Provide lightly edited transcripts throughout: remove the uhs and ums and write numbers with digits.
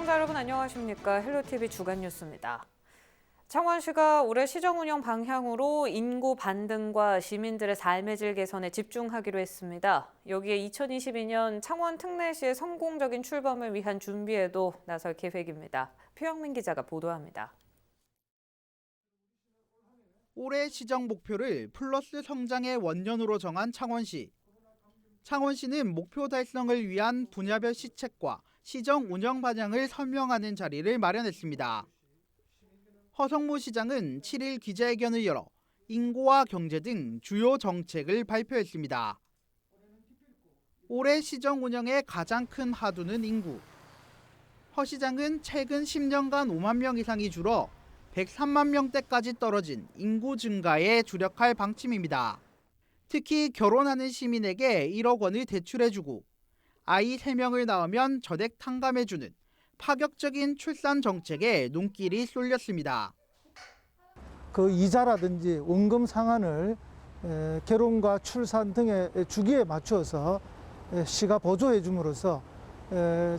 시청자 여러분 안녕하십니까? 헬로티비 주간 뉴스입니다. 창원시가 올해 시정 운영 방향으로 인구 반등과 시민들의 삶의 질 개선에 집중하기로 했습니다. 여기에 2022년 창원 특례시의 성공적인 출범을 위한 준비에도 나설 계획입니다. 표영민 기자가 보도합니다. 올해 시정 목표를 플러스 성장의 원년으로 정한 창원시. 창원시는 목표 달성을 위한 분야별 시책과 시정 운영 방향을 설명하는 자리를 마련했습니다. 허성무 시장은 7일 기자회견을 열어 인구와 경제 등 주요 정책을 발표했습니다. 올해 시정 운영의 가장 큰 하두는 인구. 허 시장은 최근 10년간 5만 명 이상이 줄어 103만 명대까지 떨어진 인구 증가에 주력할 방침입니다. 특히 결혼하는 시민에게 1억 원을 대출해주고 아이 3명을 낳으면 저택 탕감해주는 파격적인 출산 정책에 눈길이 쏠렸습니다. 그 이자라든지 원금 상환을 결혼과 출산 등의 주기에 맞추어서 시가 보조해 줌으로써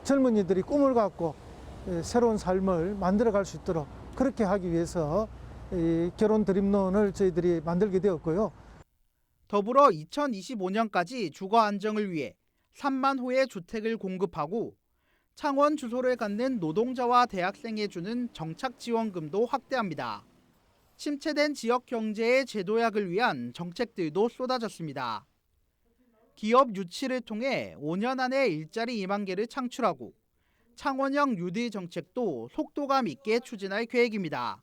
젊은이들이 꿈을 갖고 새로운 삶을 만들어갈 수 있도록 그렇게 하기 위해서 결혼 드림론을 저희들이 만들게 되었고요. 더불어 2025년까지 주거 안정을 위해 3만 호의 주택을 공급하고 창원 주소를 갖는 노동자와 대학생에 주는 정착지원금도 확대합니다. 침체된 지역 경제의 재도약을 위한 정책들도 쏟아졌습니다. 기업 유치를 통해 5년 안에 일자리 2만 개를 창출하고 창원형 뉴딜 정책도 속도감 있게 추진할 계획입니다.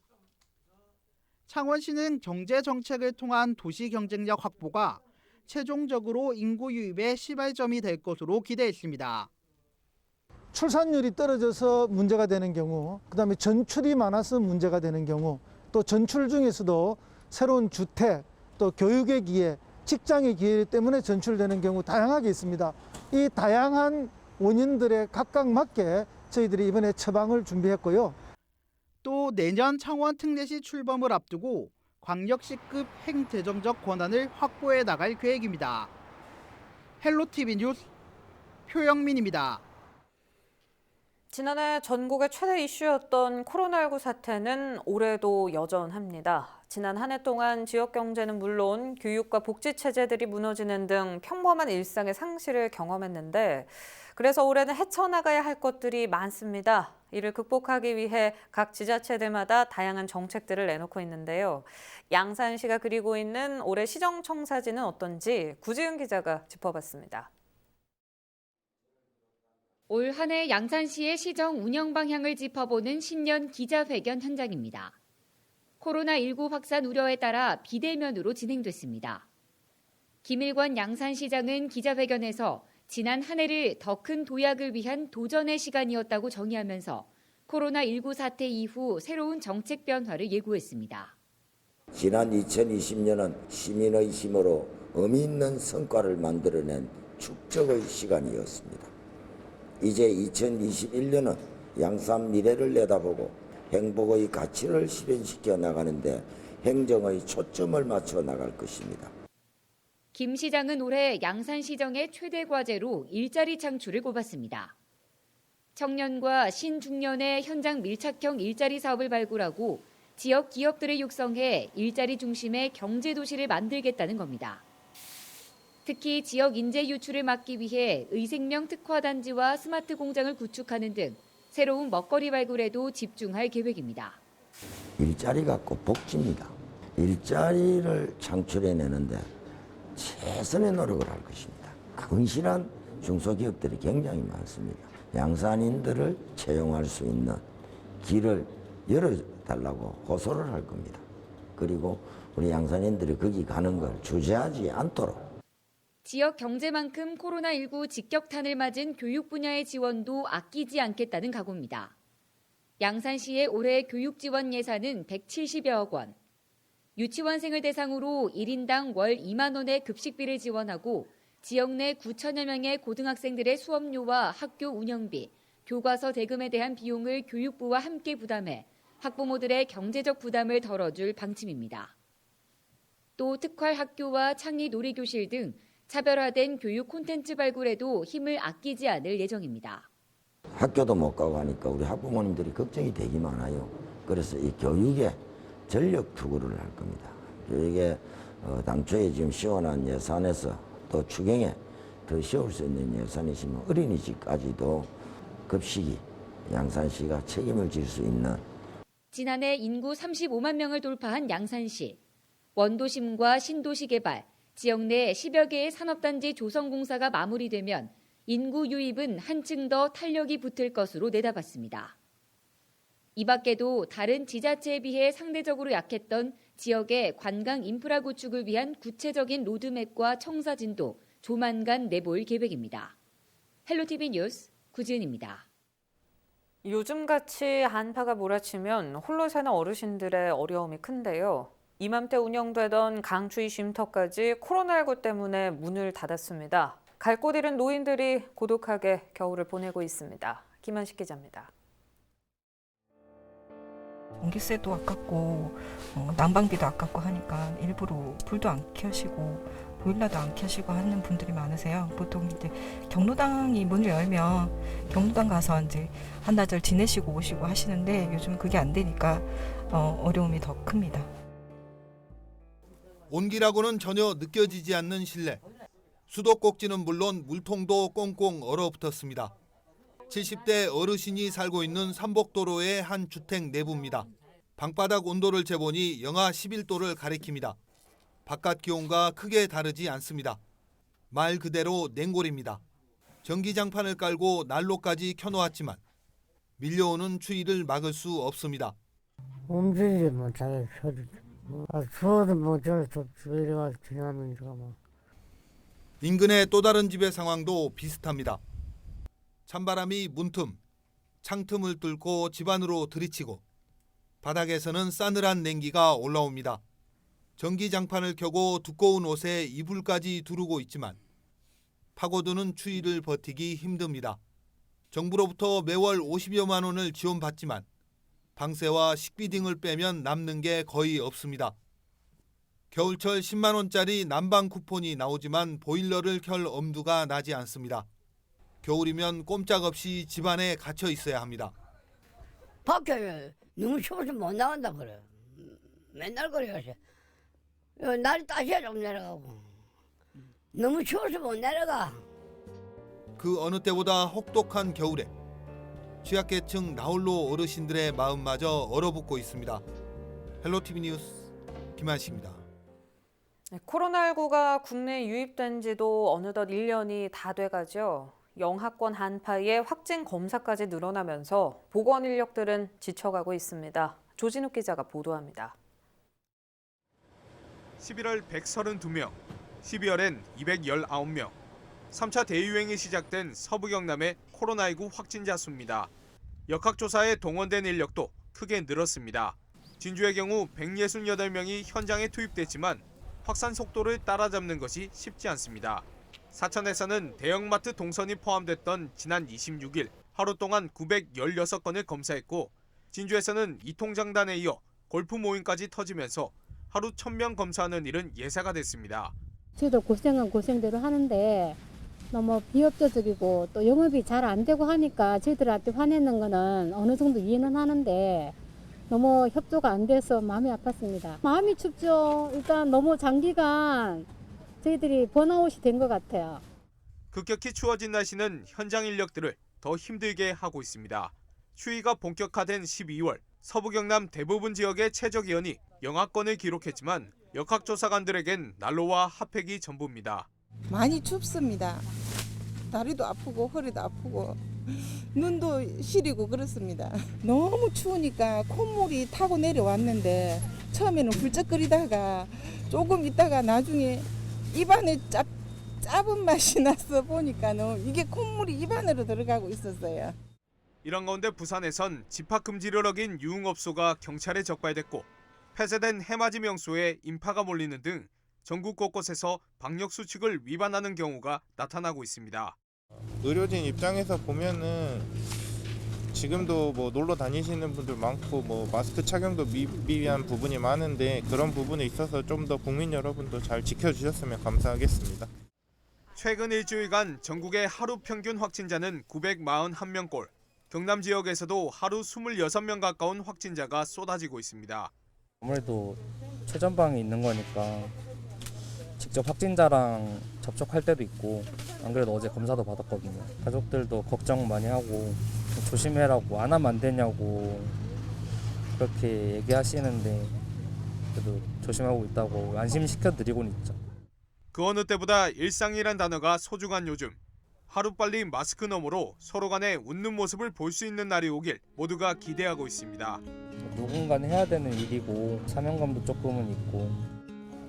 창원시는 경제 정책을 통한 도시 경쟁력 확보가 최종적으로 인구 유입의 시발점이 될 것으로 기대했습니다. 출산율이 떨어져서 문제가 되는 경우, 그다음에 전출이 많아서 문제가 되는 경우, 또 전출 중에서도 새로운 주택, 또 교육의 기회, 직장의 기회 때문에 전출되는 경우 다양하게 있습니다. 이 다양한 원인들에 각각 맞게 저희들이 이번에 처방을 준비했고요. 또 내년 창원 특례시 출범을 앞두고 광역시급 행재정적 권한을 확보해 나갈 계획입니다. 헬로티비 뉴스 표영민입니다. 지난해 전국의 최대 이슈였던 코로나19 사태는 올해도 여전합니다. 지난 한 해 동안 지역 경제는 물론 교육과 복지 체제들이 무너지는 등 평범한 일상의 상실을 경험했는데 그래서 올해는 헤쳐나가야 할 것들이 많습니다. 이를 극복하기 위해 각 지자체들마다 다양한 정책들을 내놓고 있는데요. 양산시가 그리고 있는 올해 시정청사진은 어떤지 구지은 기자가 짚어봤습니다. 올 한 해 양산시의 시정 운영 방향을 짚어보는 신년 기자회견 현장입니다. 코로나19 확산 우려에 따라 비대면으로 진행됐습니다. 김일권 양산시장은 기자회견에서 지난 한 해를 더 큰 도약을 위한 도전의 시간이었다고 정의하면서 코로나19 사태 이후 새로운 정책 변화를 예고했습니다. 지난 2020년은 시민의 힘으로 의미 있는 성과를 만들어낸 축적의 시간이었습니다. 이제 2021년은 양산 미래를 내다보고 행복의 가치를 실현시켜 나가는데 행정의 초점을 맞춰 나갈 것입니다. 김 시장은 올해 양산시정의 최대 과제로 일자리 창출을 꼽았습니다. 청년과 신중년의 현장 밀착형 일자리 사업을 발굴하고 지역 기업들을 육성해 일자리 중심의 경제도시를 만들겠다는 겁니다. 특히 지역 인재 유출을 막기 위해 의생명 특화단지와 스마트 공장을 구축하는 등 새로운 먹거리 발굴에도 집중할 계획입니다. 일자리가 꼭 복지입니다. 일자리를 창출해내는데 최선의 노력을 할 것입니다. 건실한 중소기업들이 굉장히 많습니다. 양산인들을 채용할 수 있는 길을 열어달라고 호소를 할 겁니다. 그리고 우리 양산인들이 거기 가는 걸 주저하지 않도록. 지역 경제만큼 코로나19 직격탄을 맞은 교육 분야의 지원도 아끼지 않겠다는 각오입니다. 양산시의 올해 교육 지원 예산은 170여억 원. 유치원생을 대상으로 1인당 월 2만 원의 급식비를 지원하고 지역 내 9천여 명의 고등학생들의 수업료와 학교 운영비, 교과서 대금에 대한 비용을 교육부와 함께 부담해 학부모들의 경제적 부담을 덜어줄 방침입니다. 또 특활 학교와 창의 놀이교실 등 차별화된 교육 콘텐츠 발굴에도 힘을 아끼지 않을 예정입니다. 학교도 못 가고 하니까 우리 학부모님들이 걱정이 되게 많아요. 그래서 이 교육에 전력 투구를 할 겁니다. 교육에 당초에 지금 시원한 예산에서 또 추경에 더 씌울 수 있는 예산이시면 어린이집까지도 급식이 양산시가 책임을 질 수 있는. 지난해 인구 35만 명을 돌파한 양산시. 원도심과 신도시 개발, 지역 내 10여 개의 산업단지 조성 공사가 마무리되면 인구 유입은 한층 더 탄력이 붙을 것으로 내다봤습니다. 이 밖에도 다른 지자체에 비해 상대적으로 약했던 지역의 관광 인프라 구축을 위한 구체적인 로드맵과 청사진도 조만간 내볼 계획입니다. 헬로티비 뉴스 구지은입니다. 요즘같이 한파가 몰아치면 홀로 사는 어르신들의 어려움이 큰데요. 이맘때 운영되던 강추위 쉼터까지 코로나19 때문에 문을 닫았습니다. 갈 곳 잃은 노인들이 고독하게 겨울을 보내고 있습니다. 김한식 기자입니다. 전기세도 아깝고 난방비도 아깝고 하니까 일부러 불도 안 켜시고 보일러도 안 켜시고 하는 분들이 많으세요. 보통 이제 경로당이 문을 열면 경로당 가서 이제 한나절 지내시고 오시고 하시는데 요즘 그게 안 되니까 어려움이 더 큽니다. 온기라고는 전혀 느껴지지 않는 실내. 수도꼭지는 물론 물통도 꽁꽁 얼어붙었습니다. 70대 어르신이 살고 있는 삼복도로의 한 주택 내부입니다. 방바닥 온도를 재보니 영하 11도를 가리킵니다. 바깥 기온과 크게 다르지 않습니다. 말 그대로 냉골입니다. 전기장판을 깔고 난로까지 켜놓았지만 밀려오는 추위를 막을 수 없습니다. 움직이지 못하게 소리. 추워도 어쩔 수 없지. 이래가지고 지나면서 뭐. 인근의 또 다른 집의 상황도 비슷합니다. 찬바람이 문틈, 창틈을 뚫고 집 안으로 들이치고 바닥에서는 싸늘한 냉기가 올라옵니다. 전기장판을 켜고 두꺼운 옷에 이불까지 두르고 있지만 파고드는 추위를 버티기 힘듭니다. 정부로부터 매월 50여만 원을 지원받지만 방세와 식비 등을 빼면 남는 게 거의 없습니다. 겨울철 10만 원짜리 난방 쿠폰이 나오지만 보일러를 켤 엄두가 나지 않습니다. 겨울이면 꼼짝없이 집안에 갇혀 있어야 합니다. 밖에 너무 추워서 못 나간다 그래. 맨날 그래요. 날이 따시야 좀 내려가고. 너무 추워서 못 내려가. 그 어느 때보다 혹독한 겨울에 취약계층 나홀로 어르신들의 마음마저 얼어붙고 있습니다. 헬로티비 뉴스 김한식입니다. 코로나19가 국내에 유입된 지도 어느덧 1년이 다 돼가죠. 영하권 한파에 확진 검사까지 늘어나면서 보건 인력들은 지쳐가고 있습니다. 조진욱 기자가 보도합니다. 11월 132명, 12월엔 219명. 3차 대유행이 시작된 서부 경남의 코로나19 확진자 수입니다. 역학조사에 동원된 인력도 크게 늘었습니다. 진주의 경우 168명이 현장에 투입됐지만 확산 속도를 따라잡는 것이 쉽지 않습니다. 사천에서는 대형마트 동선이 포함됐던 지난 26일 하루 동안 916건을 검사했고 진주에서는 이통장단에 이어 골프 모임까지 터지면서 하루 1000명 검사하는 일은 예사가 됐습니다. 저희도 고생은 고생대로 하는데 너무 비협조적이고 또 영업이 잘 안 되고 하니까 저희들한테 화내는 거는 어느 정도 이해는 하는데 너무 협조가 안 돼서 마음이 아팠습니다. 마음이 춥죠. 일단 너무 장기간 저희들이 번아웃이 된 것 같아요. 급격히 추워진 날씨는 현장 인력들을 더 힘들게 하고 있습니다. 추위가 본격화된 12월, 서부 경남 대부분 지역의 최저 기온이 영하권을 기록했지만 역학조사관들에겐 난로와 핫팩이 전부입니다. 많이 춥습니다. 다리도 아프고 허리도 아프고 눈도 시리고 그렇습니다. 너무 추우니까 콧물이 타고 내려왔는데 처음에는 훌쩍거리다가 조금 있다가 나중에 입안에 짭은 맛이 나서 보니까는 이게 콧물이 입안으로 들어가고 있었어요. 이런 가운데 부산에선 집합금지를 어긴 유흥업소가 경찰에 적발됐고 폐쇄된 해맞이 명소에 인파가 몰리는 등 전국 곳곳에서 방역수칙을 위반하는 경우가 나타나고 있습니다. 의료진 입장에서 보면은 지금도 뭐 놀러 다니시는 분들 많고 뭐 마스크 착용도 미비한 부분이 많은데 그런 부분에 있어서 좀 더 국민 여러분도 잘 지켜주셨으면 감사하겠습니다. 최근 일주일간 전국의 하루 평균 확진자는 941명꼴. 경남 지역에서도 하루 26명 가까운 확진자가 쏟아지고 있습니다. 아무래도 최전방에 있는 거니까 직접 확진자랑 접촉할 때도 있고, 안 그래도 어제 검사도 받았거든요. 가족들도 걱정 많이 하고 조심해라고, 안 하면 안 되냐고 그렇게 얘기하시는데 그래도 조심하고 있다고 안심시켜드리고는 있죠. 그 어느 때보다 일상이란 단어가 소중한 요즘. 하루빨리 마스크 너머로 서로 간에 웃는 모습을 볼 수 있는 날이 오길 모두가 기대하고 있습니다. 누군가는 해야 되는 일이고 사명감도 조금은 있고.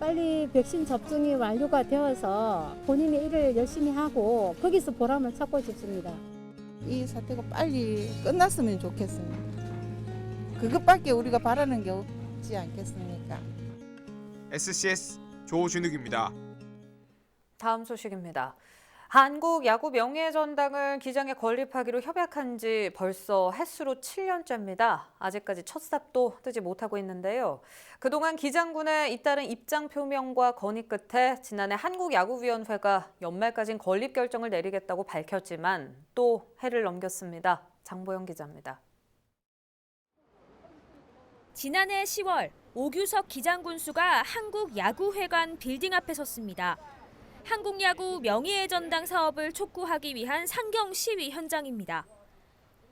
빨리 백신 접종이 완료가 되어서 본인의 일을 열심히 하고 거기서 보람을 찾고 싶습니다. 이 사태가 빨리 끝났으면 좋겠습니다. 그것밖에 우리가 바라는 게 없지 않겠습니까? SCS 조준욱입니다. 다음 소식입니다. 한국 야구 명예전당을 기장에 건립하기로 협약한 지 벌써 햇수로 7년째입니다. 아직까지 첫 삽도 뜨지 못하고 있는데요. 그동안 기장군의 잇따른 입장 표명과 건의 끝에 지난해 한국야구위원회가 연말까지는 건립 결정을 내리겠다고 밝혔지만 또 해를 넘겼습니다. 장보영 기자입니다. 지난해 10월 오규석 기장군수가 한국야구회관 빌딩 앞에 섰습니다. 한국야구 명예의 전당 사업을 촉구하기 위한 상경 시위 현장입니다.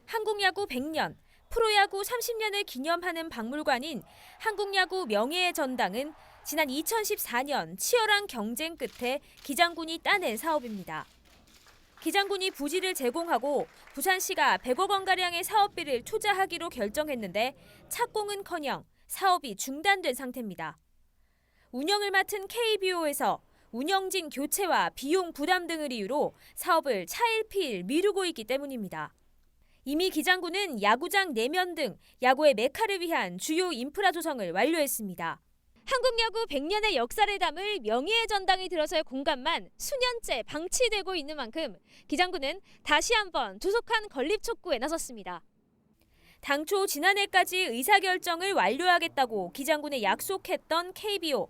한국야구 100년, 프로야구 30년을 기념하는 박물관인 한국야구 명예의 전당은 지난 2014년 치열한 경쟁 끝에 기장군이 따낸 사업입니다. 기장군이 부지를 제공하고 부산시가 100억 원가량의 사업비를 투자하기로 결정했는데 착공은커녕 사업이 중단된 상태입니다. 운영을 맡은 KBO에서 운영진 교체와 비용 부담 등을 이유로 사업을 차일피일 미루고 있기 때문입니다. 이미 기장군은 야구장 내면 등 야구의 메카를 위한 주요 인프라 조성을 완료했습니다. 한국야구 100년의 역사를 담을 명예의 전당이 들어서의 공간만 수년째 방치되고 있는 만큼 기장군은 다시 한번 조속한 건립 촉구에 나섰습니다. 당초 지난해까지 의사결정을 완료하겠다고 기장군에 약속했던 KBO.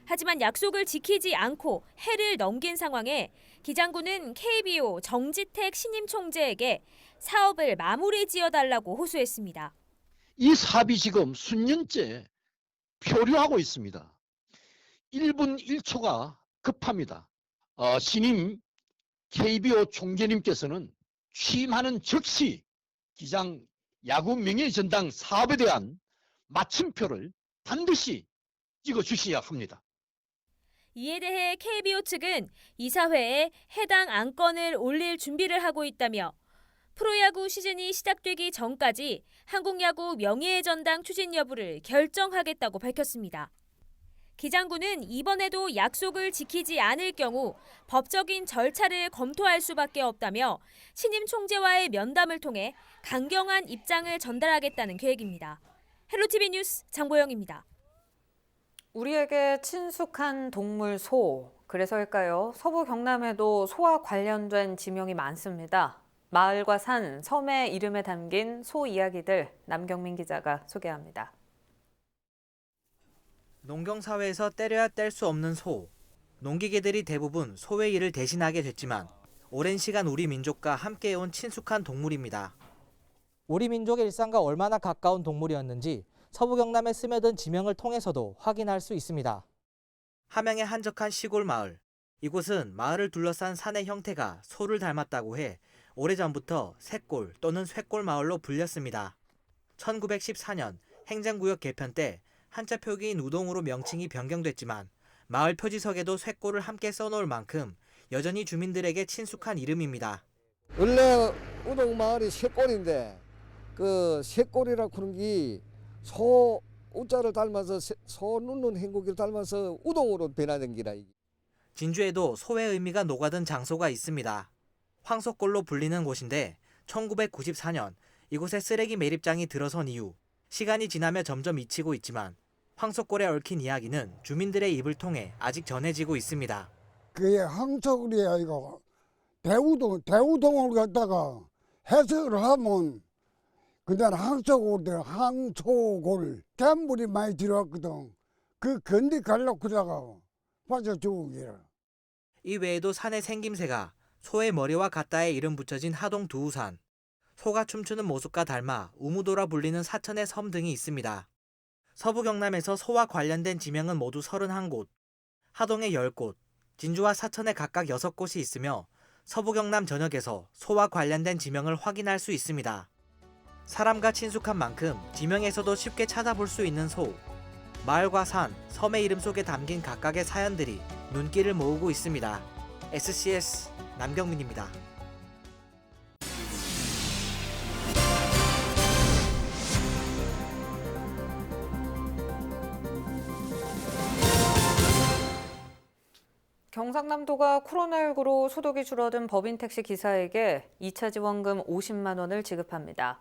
하지만 약속을 지키지 않고 해를 넘긴 상황에 기장군은 KBO 정지택 신임 총재에게 사업을 마무리 지어달라고 호소했습니다. 이 사업이 지금 수년째 표류하고 있습니다. 1분 1초가 급합니다. 신임 KBO 총재님께서는 취임하는 즉시 기장 야구 명예전당 사업에 대한 마침표를 반드시 찍어주셔야 합니다. 이에 대해 KBO 측은 이사회에 해당 안건을 올릴 준비를 하고 있다며 프로야구 시즌이 시작되기 전까지 한국야구 명예의 전당 추진 여부를 결정하겠다고 밝혔습니다. 기장군은 이번에도 약속을 지키지 않을 경우 법적인 절차를 검토할 수밖에 없다며 신임 총재와의 면담을 통해 강경한 입장을 전달하겠다는 계획입니다. 헬로티비 뉴스 장보영입니다. 우리에게 친숙한 동물 소. 그래서일까요? 서부 경남에도 소와 관련된 지명이 많습니다. 마을과 산, 섬의 이름에 담긴 소 이야기들 남경민 기자가 소개합니다. 농경사회에서 때려야 뗄 수 없는 소. 농기계들이 대부분 소의 일을 대신하게 됐지만 오랜 시간 우리 민족과 함께해온 친숙한 동물입니다. 우리 민족의 일상과 얼마나 가까운 동물이었는지 서부 경남에 스며든 지명을 통해서도 확인할 수 있습니다. 함양의 한적한 시골 마을. 이곳은 마을을 둘러싼 산의 형태가 소를 닮았다고 해 오래전부터 새골 또는 쇠골 마을로 불렸습니다. 1914년 행정구역 개편 때 한자 표기인 우동으로 명칭이 변경됐지만 마을 표지석에도 쇠골을 함께 써놓을 만큼 여전히 주민들에게 친숙한 이름입니다. 원래 우동 마을이 쇠골인데 그 쇠골이라고 그런 게 소 우자를 닮아서 소 눈눈 행국을 닮아서 우동으로 변화된 기라. 진주에도 소의 의미가 녹아든 장소가 있습니다. 황소골로 불리는 곳인데 1994년 이곳에 쓰레기 매립장이 들어선 이후 시간이 지나며 점점 잊히고 있지만 황소골에 얽힌 이야기는 주민들의 입을 통해 아직 전해지고 있습니다. 그게 황소골이야 이거. 대우동을 갖다가 해석을 하면 그날 항소골 täm물이 많이 들어왔거든. 그 건디 가려고 그러다가 빠져 죽은 게라. 이 외에도 산의 생김새가 소의 머리와 같다에 이름 붙여진 하동 두우산, 소가 춤추는 모습과 닮아 우무도라 불리는 사천의 섬 등이 있습니다. 서부 경남에서 소와 관련된 지명은 모두 31곳, 하동에 10곳, 진주와 사천에 각각 6곳이 있으며 서부 경남 전역에서 소와 관련된 지명을 확인할 수 있습니다. 사람과 친숙한 만큼 지명에서도 쉽게 찾아볼 수 있는 소. 마을과 산, 섬의 이름 속에 담긴 각각의 사연들이 눈길을 모으고 있습니다. SCS 남경민입니다. 경상남도가 코로나19로 소득이 줄어든 법인 택시 기사에게 2차 지원금 50만 원을 지급합니다.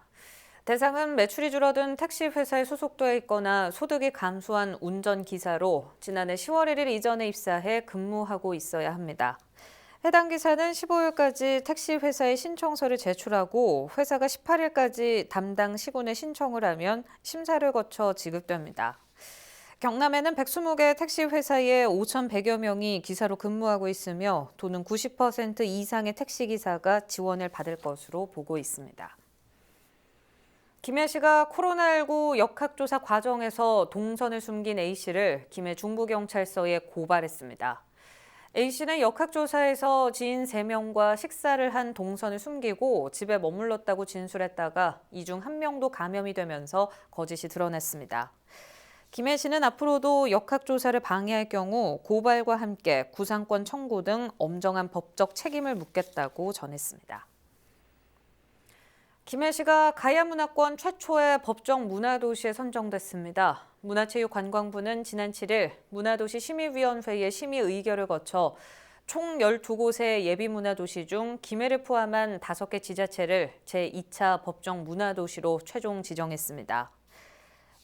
대상은 매출이 줄어든 택시 회사에 소속돼 있거나 소득이 감소한 운전기사로 지난해 10월 1일 이전에 입사해 근무하고 있어야 합니다. 해당 기사는 15일까지 택시 회사에 신청서를 제출하고 회사가 18일까지 담당 시군에 신청을 하면 심사를 거쳐 지급됩니다. 경남에는 120개 택시 회사에 5,100여 명이 기사로 근무하고 있으며 도는 90% 이상의 택시 기사가 지원을 받을 것으로 보고 있습니다. 김해시가 코로나19 역학조사 과정에서 동선을 숨긴 A씨를 김해 중부경찰서에 고발했습니다. A씨는 역학조사에서 지인 3명과 식사를 한 동선을 숨기고 집에 머물렀다고 진술했다가 이 중 1명도 감염이 되면서 거짓이 드러났습니다. 김해시는 앞으로도 역학조사를 방해할 경우 고발과 함께 구상권 청구 등 엄정한 법적 책임을 묻겠다고 전했습니다. 김해시가 가야문화권 최초의 법정 문화도시에 선정됐습니다. 문화체육관광부는 지난 7일 문화도시 심의위원회의 심의 의결을 거쳐 총 12곳의 예비문화도시 중 김해를 포함한 5개 지자체를 제2차 법정 문화도시로 최종 지정했습니다.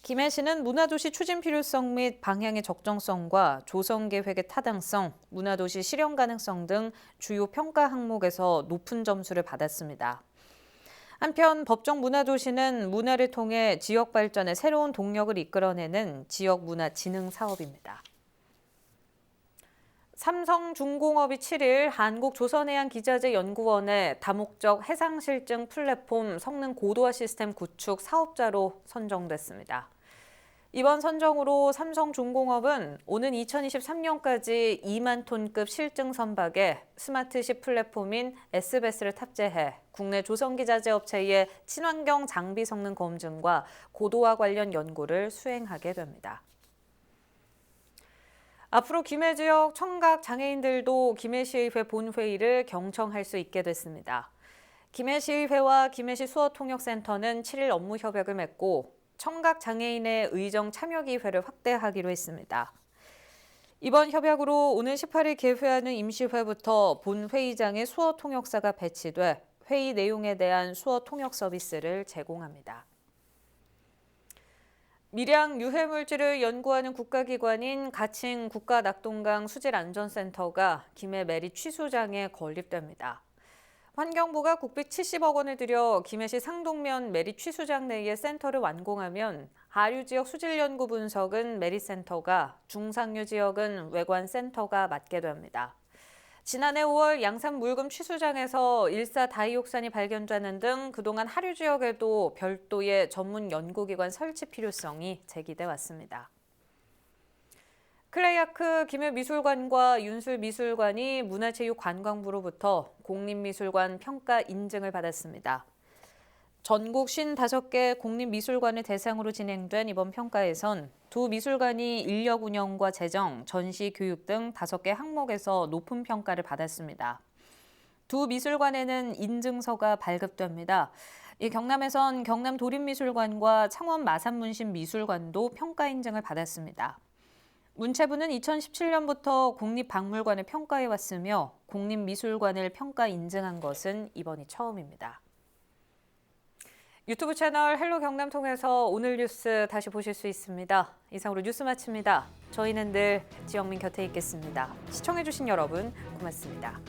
김해시는 문화도시 추진 필요성 및 방향의 적정성과 조성계획의 타당성, 문화도시 실현 가능성 등 주요 평가 항목에서 높은 점수를 받았습니다. 한편 법정 문화도시는 문화를 통해 지역 발전에 새로운 동력을 이끌어내는 지역문화 진흥 사업입니다. 삼성중공업이 7일 한국조선해양기자재연구원의 다목적 해상실증 플랫폼 성능 고도화 시스템 구축 사업자로 선정됐습니다. 이번 선정으로 삼성중공업은 오는 2023년까지 2만 톤급 실증 선박에 스마트시 플랫폼인 SBS를 탑재해 국내 조선기자재 업체의 친환경 장비 성능 검증과 고도화 관련 연구를 수행하게 됩니다. 앞으로 김해 지역 청각 장애인들도 김해시의회 본회의를 경청할 수 있게 됐습니다. 김해시의회와 김해시 수어통역센터는 7일 업무 협약을 맺고 청각 장애인의 의정 참여 기회를 확대하기로 했습니다. 이번 협약으로 오는 18일 개회하는 임시회부터 본회의장에 수어통역사가 배치돼 회의 내용에 대한 수어통역 서비스를 제공합니다. 밀양 유해물질을 연구하는 국가기관인 가칭 국가낙동강 수질안전센터가 김해 매리 취수장에 건립됩니다. 환경부가 국비 70억 원을 들여 김해시 상동면 매리 취수장 내에 센터를 완공하면 하류 지역 수질 연구 분석은 매리센터가, 중상류 지역은 외관센터가 맡게 됩니다. 지난해 5월 양산 물금 취수장에서 일사 다이옥산이 발견되는 등 그동안 하류 지역에도 별도의 전문 연구기관 설치 필요성이 제기돼 왔습니다. 클레이아크 김해미술관과 윤술미술관이 문화체육관광부로부터 공립미술관 평가 인증을 받았습니다. 전국 55개 공립미술관을 대상으로 진행된 이번 평가에선 두 미술관이 인력 운영과 재정, 전시, 교육 등 5개 항목에서 높은 평가를 받았습니다. 두 미술관에는 인증서가 발급됩니다. 이 경남에선 경남도립미술관과 창원 마산문신미술관도 평가 인증을 받았습니다. 문체부는 2017년부터 국립박물관을 평가해왔으며 국립미술관을 평가 인증한 것은 이번이 처음입니다. 유튜브 채널 헬로 경남 통해서 오늘 뉴스 다시 보실 수 있습니다. 이상으로 뉴스 마칩니다. 저희는 늘 지영민 곁에 있겠습니다. 시청해주신 여러분 고맙습니다.